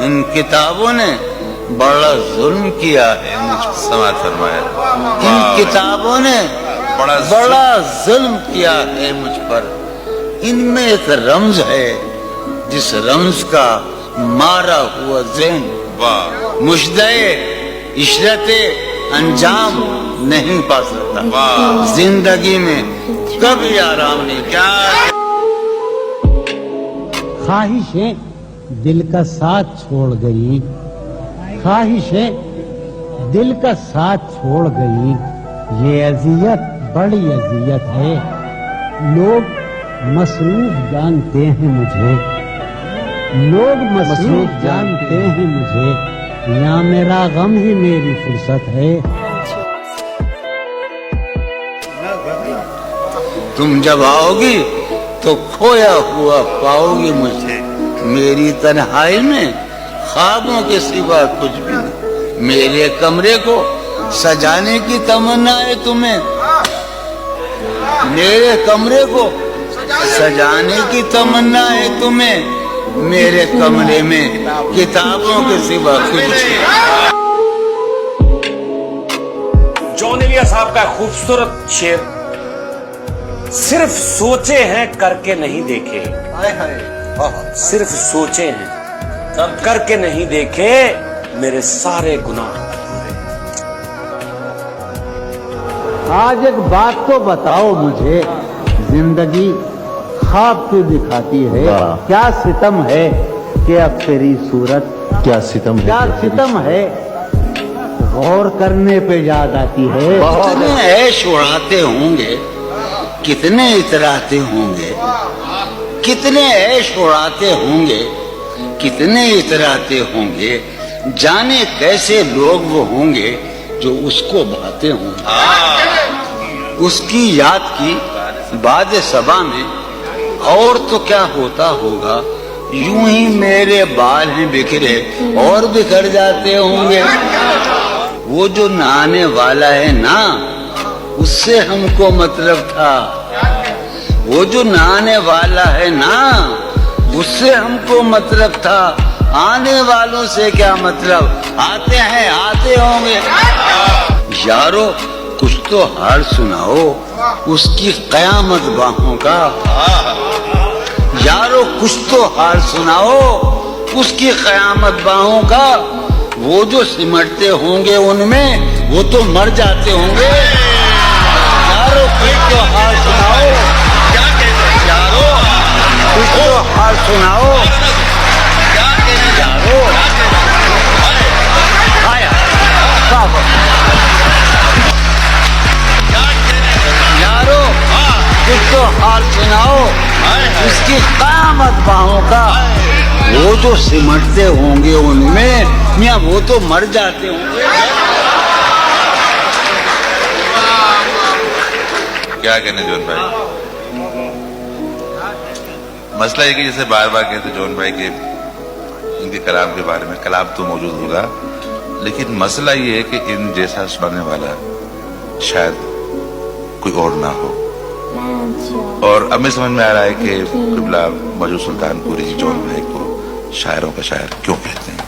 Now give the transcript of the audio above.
ان کتابوں نے بڑا ظلم کیا ہے مجھ پر. سماعت فرمایا. ان کتابوں نے بڑا ظلم کیا ہے مجھ پر. ان میں ایک رمز ہے جس رمز کا مارا ہوا ذہن مشدے عشرت انجام نہیں پا سکتا. زندگی میں کبھی آرام نہیں. کیا خواہشیں دل کا ساتھ چھوڑ گئی، خواہشیں دل کا ساتھ چھوڑ گئی. یہ اذیت بڑی اذیت ہے. لوگ مصروف جانتے ہیں مجھے، لوگ مصروف جانتے ہیں مجھے. یہاں میرا غم ہی میری فرصت ہے. تم جب آؤ گی تو کھویا ہوا پاؤ گی مجھے. میری تنہائی میں خوابوں کے سوا کچھ بھی نہیں. میرے کمرے کو سجانے کی تمنا ہے تمہیں، میرے کمرے کو سجانے کی تمنا ہے تمہیں. میرے کمرے میں کتابوں کے سوا کچھ نہیں. جون ایلیا صاحب کا خوبصورت شعر، صرف سوچے ہیں کر کے نہیں دیکھے. صرف سوچے ہیں کر کے نہیں دیکھے میرے سارے گناہ. آج ایک بات تو بتاؤ مجھے، زندگی خواب کیوں دکھاتی ہے؟ کیا ستم ہے کہ اب تیری صورت، کیا ستم ہے، کیا ستم ہے غور کرنے پہ یاد آتی ہے. کتنے عیش اڑاتے ہوں گے، کتنے اتراتے ہوں گے، کتنے عیش اڑاتے ہوں گے، کتنے اتراتے ہوں گے. جانے کیسے لوگ وہ ہوں گے جو اس کو بھاتے ہوں گے. اس کی یاد کی باد صبا میں اور تو کیا ہوتا ہوگا. یوں ہی میرے بال ہیں بکھرے اور بکھر جاتے ہوں گے. وہ جو نہانے والا ہے نا، اس سے ہم کو مطلب تھا. وہ جو نہانے والا ہے نا، اس سے ہم کو مطلب تھا. آنے والوں سے کیا مطلب، آتے ہیں آتے ہوں گے. یارو کچھ تو حال سناؤ اس کی قیامت باہوں کا. یارو کچھ تو حال سناؤ اس کی قیامت باہوں کا. وہ جو سمٹتے ہوں گے ان میں وہ تو مر جاتے ہوں گے. یارو کچھ تو حال سناؤ، یارو کچھ تو حال سناؤ. یارو یارو کچھ تو حال سناؤ اس کی قیامت باہوں کا. وہ جو سمٹتے ہوں گے ان میں میاں وہ تو مر جاتے ہوں گے. کیا کہنے جون بھائی؟ مسئلہ یہ کہ جیسے بار بار کہتے جون بھائی کے ان کے کلام کے بارے میں، کلام تو موجود ہوگا لیکن مسئلہ یہ ہے کہ ان جیسا سنانے والا شاید کوئی اور نہ ہو. اور اب میں سمجھ میں آ رہا ہے کہ قبلہ موجود سلطان پوری جون بھائی کو شاعروں کا شاعر کیوں کہتے ہیں.